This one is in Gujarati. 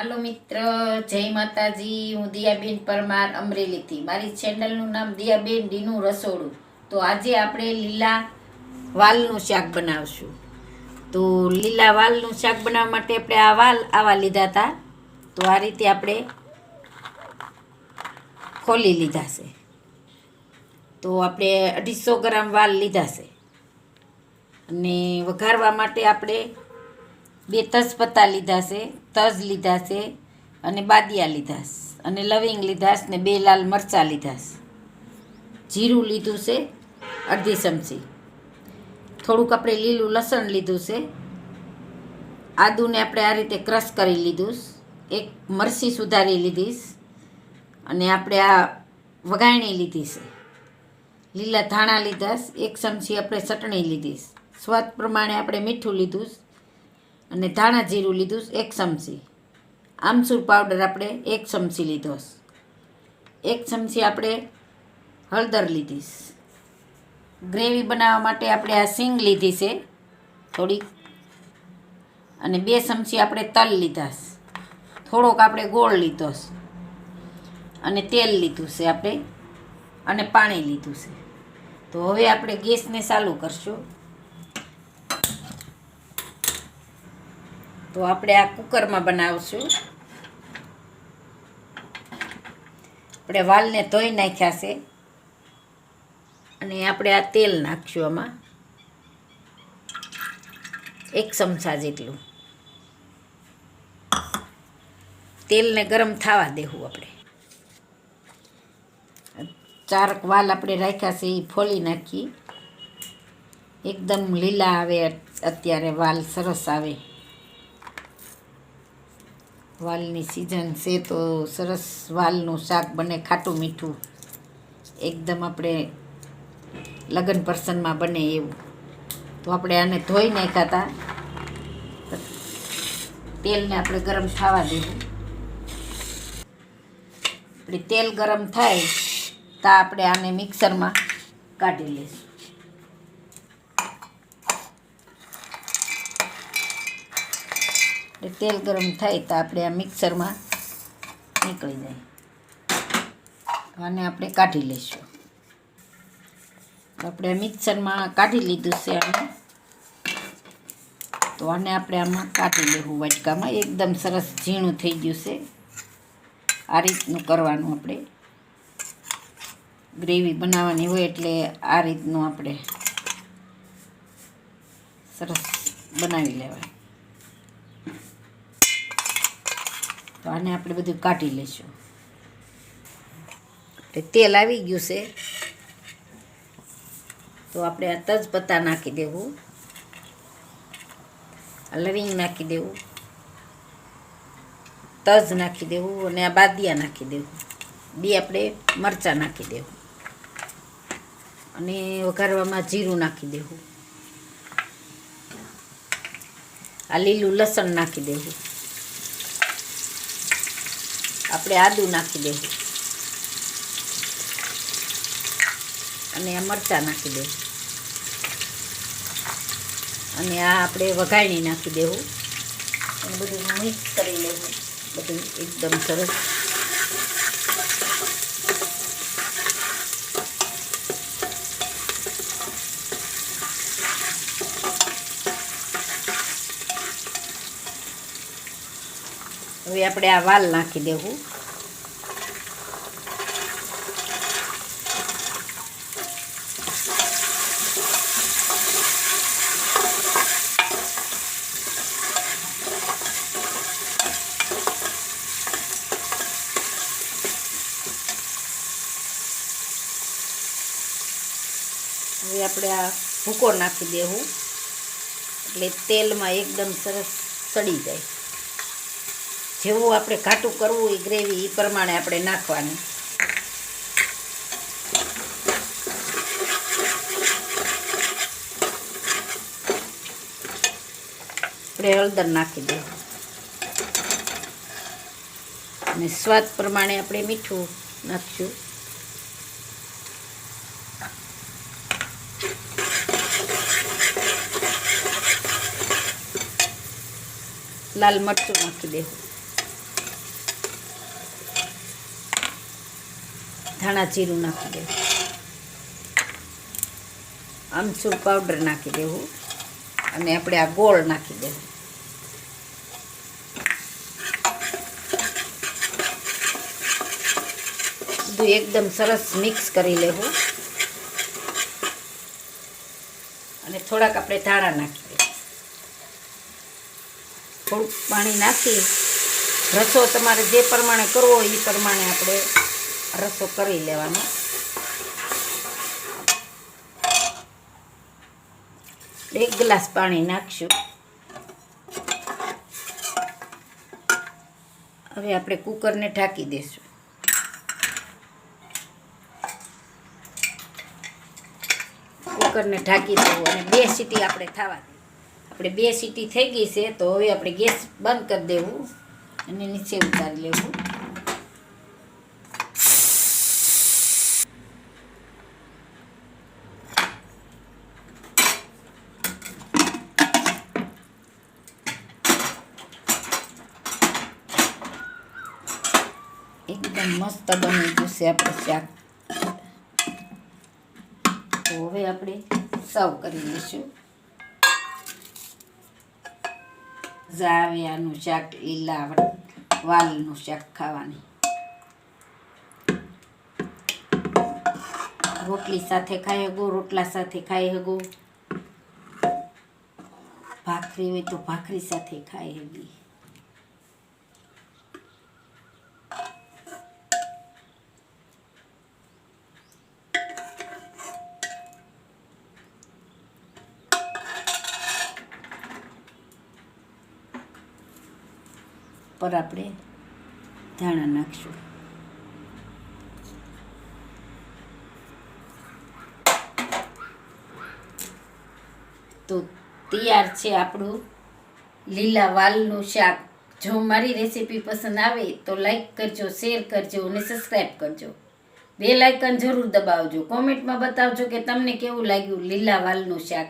હાલો મિત્ર, જય માતાજી. હું દિયાબેન પરમાર અમરેલીથી. મારી ચેનલનું નામ દિયાબેન ડીનું રસોડું. તો આજે આપણે લીલા વાલનું શાક બનાવશું. તો લીલા વાલનું શાક બનાવવા માટે આપણે આ વાલ આવા લીધા હતા. તો આ રીતે આપણે ખોલી લીધા છે. તો આપણે 250 ગ્રામ વાલ લીધા છે. અને વઘારવા માટે આપણે 2 તેજપત્તા લીધા છે, તજ લીધા છે, અને બાદિયા લીધા છે, અને લવિંગ લીધા છે, ને 2 લાલ મરચાં લીધા છે. જીરું લીધું છે અડધી ચમચી. થોડુંક આપણે લીલું લસણ લીધું છે. આદુને આપણે આ રીતે ક્રશ કરી લીધું. એક મરચી સુધારી લીધી. અને આપણે આ વઘાણી લીધી છે. લીલા ધાણા લીધા. 1 ચમચી આપણે ચટણી લીધી. સ્વાદ પ્રમાણે આપણે મીઠું લીધું. અને ધાણા જીરું લીધું 1 ચમચી. આમચૂર પાવડર આપણે 1 ચમચી લીધો. 1 ચમચી આપણે હળદર લીધી. ગ્રેવી બનાવવા માટે આપણે આ સિંગ લીધી છે થોડીક. અને 2 ચમચી આપણે તલ લીધા. થોડોક આપણે ગોળ લીધો. અને તેલ લીધું છે આપણે. અને પાણી લીધું છે. તો હવે આપણે ગેસને ચાલુ કરશું. તો આપણે આ કુકરમાં બનાવશું. આપણે વાલને ધોઈ નાખ્યા છે. અને આપણે આ તેલ નાખશું આમાં 1 ચમચા જેટલું. તેલને ગરમ થવા દેવું આપણે. 4 વાલ આપણે રાખ્યા છે એ ફોલી નાખી. એકદમ લીલા આવે અત્યારે વાલ સરસ આવે. વાલની સિઝન છે તો સરસ વાલનું શાક બને, ખાટું મીઠું, એકદમ આપણે લગ્ન પ્રસંગમાં બને એવું. તો આપણે આને ધોઈ નાખ્યા હતા. તેલને આપણે ગરમ થવા દેવું. આપણે તેલ ગરમ થાય તો આપણે આને મિક્સરમાં કાઢી લઈશું. તેલ ગરમ થાય તો આપણે આ મિક્સરમાં નીકળી જાય. આને આપણે કાઢી લઈશું. આપણે મિક્સરમાં કાઢી લીધું છે આને. તો આને આપણે આમાં કાઢી લેવું વાટકામાં. એકદમ સરસ ઝીણું થઈ ગયું છે. આ રીતનું કરવાનું આપણે. ગ્રેવી બનાવવાની હોય એટલે આ રીતનું આપણે સરસ બનાવી લેવાય. તો આને આપણે બધું કાઢી લઈશું. તેલ આવી ગયું છે. તો આપણે આ તેજપત્તા નાખી દેવું, લવિંગ નાખી દેવું, તજ નાખી દેવું, અને આ બાદિયા નાખી દેવું. 2 આપણે મરચાં નાખી દેવું. અને વઘારવામાં જીરું નાખી દેવું. આ લીલું લસણ નાખી દેવું. આપણે આદુ નાખી દેવું. અને આ મરચાં નાખી દેવું. અને આ આપણે વઘાણી નાખી દેવું. અને બધું મિક્સ કરી લેવું. બધું એકદમ સરસ. હવે આપણે આ વાલ નાખી દેવું. હવે આપણે આ ભૂકો નાખી દેવું. એટલે તેલમાં એકદમ સરસ સડી જાય. જેવું આપણે ઘાટું કરવું એ ગ્રેવી એ પ્રમાણે આપણે નાખવાની. આપણે હળદર નાખી દેવું. અને સ્વાદ પ્રમાણે આપણે મીઠું નાખશું. લાલ મરચું નાખી દેવું. ધાણા જીરું નાખી દેવું, આમચૂર પાવડર નાખી દેવું અને આપણે આ ગોળ નાખી દેવું. બધું એકદમ સરસ મિક્સ કરી લેવું અને થોડાક આપણે ધાણા નાખી દઈએ. થોડુંક પાણી નાખી રસો તમારે જે પ્રમાણે કરવો હોય એ પ્રમાણે આપણે રસો કરી લેવાનો. એક ગ્લાસ પાણી નાખશું. હવે આપણે કુકરને ઢાંકી દઈશું. કુકરને ઢાંકી દેવું અને 2 સીટી આપણે થવા દઈએ. આપણે 2 સીટી થઈ ગઈ છે તો હવે આપણે ગેસ બંધ કરી દેવું અને નીચે ઉતારી લેવું. એકદમ મસ્ત બની ગયું છે આપણું શાક. તો હવે આપણે સર્વ કરી લઈશું. મજા આવે આનું શાક, લીલા વાલનું શાક ખાવાની. રોટલી સાથે ખાઈ હગો, રોટલા સાથે ખાઈ હગો, ભાખરી હોય તો ભાખરી સાથે ખાઈ હગી. પર આપણે ધાણા નાખશું. તો તૈયાર છે આપણું લીલા વાલનું શાક. જો મારી રેસીપી પસંદ આવે તો લાઈક કરજો, શેર કરજો અને સબસ્ક્રાઈબ કરજો. બેલ આઇકન જરૂર દબાવજો. કોમેન્ટમાં બતાવજો કે તમને કેવું લાગ્યું લીલા વાલનું શાક.